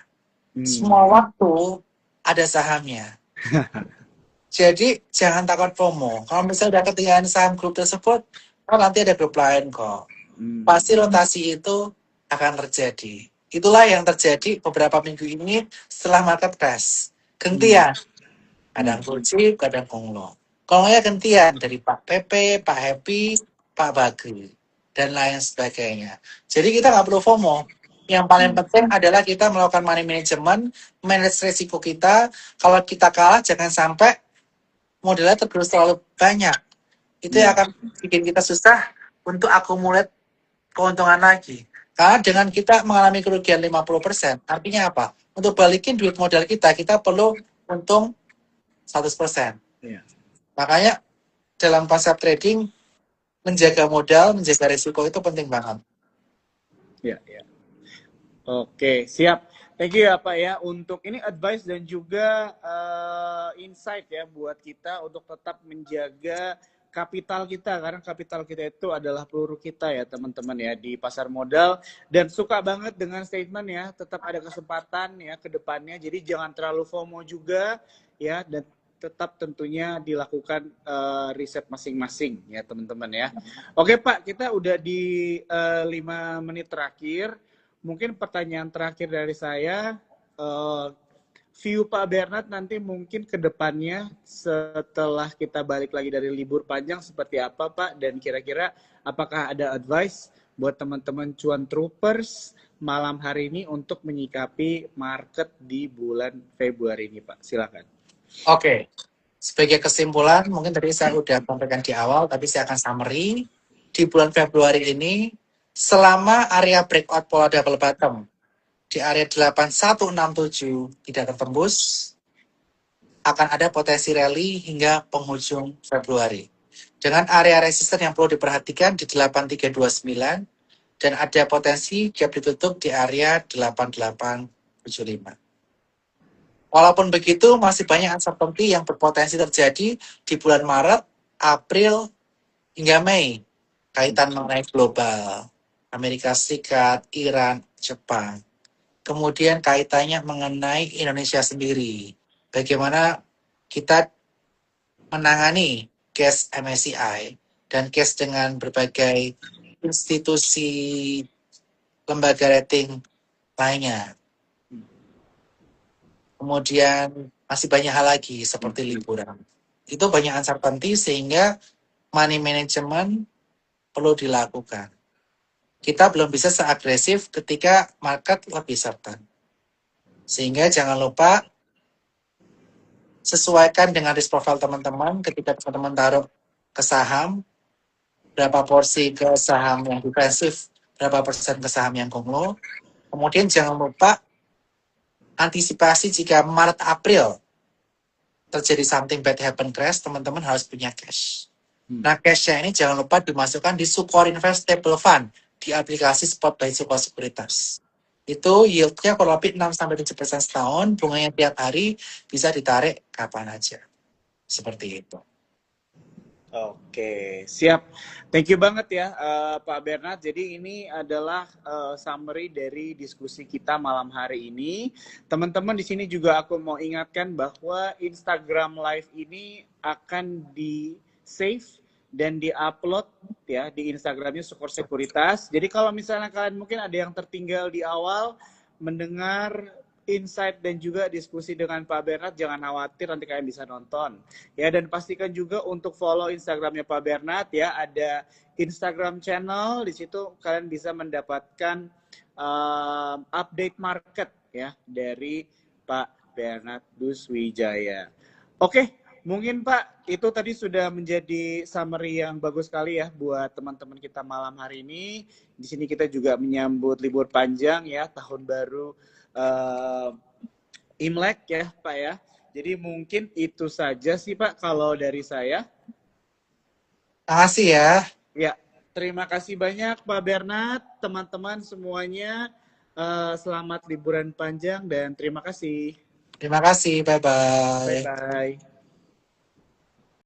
Semua waktu ada sahamnya. Jadi jangan takut FOMO. Kalau misalnya udah ketinggalan saham grup tersebut, kan nanti ada grup lain kok. Pasti rotasi itu akan terjadi. Itulah yang terjadi beberapa minggu ini setelah market crash. Gantian. Kadang blue chip, kadang konglo. Kalau nggak gantian dari Pak Pepe, Pak Happy, Pak Bagri, dan lain sebagainya. Jadi kita nggak perlu FOMO. Yang paling penting adalah kita melakukan money management, manage resiko kita. Kalau kita kalah, jangan sampai modalnya tergerus terlalu banyak. Itu yang akan bikin kita susah untuk akumulasi keuntungan lagi. Karena dengan kita mengalami kerugian 50%, artinya apa? Untuk balikin duit modal kita perlu untung 100%. Iya. Makanya dalam konsep trading, menjaga modal, menjaga risiko itu penting banget. Ya, ya. Oke, siap. Thank you ya Pak ya untuk ini advice dan juga insight ya buat kita untuk tetap menjaga kapital kita, karena kapital kita itu adalah peluru kita ya teman-teman ya di pasar modal. Dan suka banget dengan statement ya, tetap ada kesempatan ya ke depannya, jadi jangan terlalu FOMO juga ya, dan tetap tentunya dilakukan riset masing-masing ya teman-teman ya. Oke Pak, kita udah di 5 menit terakhir. Mungkin pertanyaan terakhir dari saya, view Pak Bernard nanti mungkin ke depannya setelah kita balik lagi dari libur panjang seperti apa Pak? Dan kira-kira apakah ada advice buat teman-teman cuan troopers malam hari ini untuk menyikapi market di bulan Februari ini Pak? Silakan. Oke, sebagai kesimpulan, mungkin tadi saya udah sampaikan di awal, tapi saya akan summary. Di bulan Februari ini, selama area breakout pola double bottom di area 8167 tidak tertembus, akan ada potensi rally hingga penghujung Februari. Dengan area resisten yang perlu diperhatikan di 8329 dan ada potensi gap ditutup di area 8875. Walaupun begitu, masih banyak uncertainty yang berpotensi terjadi di bulan Maret, April, hingga Mei. Kaitan mengenai global, Amerika Serikat, Iran, Jepang. Kemudian kaitannya mengenai Indonesia sendiri. Bagaimana kita menangani case MSCI dan case dengan berbagai institusi lembaga rating lainnya. Kemudian masih banyak hal lagi seperti liburan. Itu banyak uncertainty sehingga money management perlu dilakukan. Kita belum bisa seagresif ketika market lebih certain. Sehingga jangan lupa sesuaikan dengan risk profile teman-teman ketika teman-teman taruh ke saham, berapa porsi ke saham yang defensif, berapa persen ke saham yang konglo. Kemudian jangan lupa antisipasi jika Maret April terjadi something bad happen crash, teman-teman harus punya cash. Nah, cash-nya ini jangan lupa dimasukkan di Sukor Invest Stable Fund di aplikasi Spot by Sukor Sekuritas. Itu yield-nya kalau lebih 6-7% setahun, bunganya tiap hari, bisa ditarik kapan aja. Seperti itu. Oke, siap. Thank you banget ya Pak Bernard. Jadi ini adalah summary dari diskusi kita malam hari ini. Teman-teman di sini juga aku mau ingatkan bahwa Instagram Live ini akan di-save dan di-upload ya di Instagramnya Sukor Sekuritas. Jadi kalau misalnya kalian mungkin ada yang tertinggal di awal mendengar insight dan juga diskusi dengan Pak Bernard, jangan khawatir, nanti kalian bisa nonton ya. Dan pastikan juga untuk follow Instagramnya Pak Bernard ya, ada Instagram channel, di situ kalian bisa mendapatkan update market ya dari Pak Bernard Duswijaya. Oke, mungkin Pak itu tadi sudah menjadi summary yang bagus sekali ya buat teman-teman kita malam hari ini. Di sini kita juga menyambut libur panjang ya, tahun baru Imlek ya Pak ya. Jadi mungkin itu saja sih Pak kalau dari saya. Terima kasih ya. Ya, terima kasih banyak Pak Bernard, teman-teman semuanya. Selamat liburan panjang dan terima kasih. Terima kasih. Bye-bye. Bye-bye.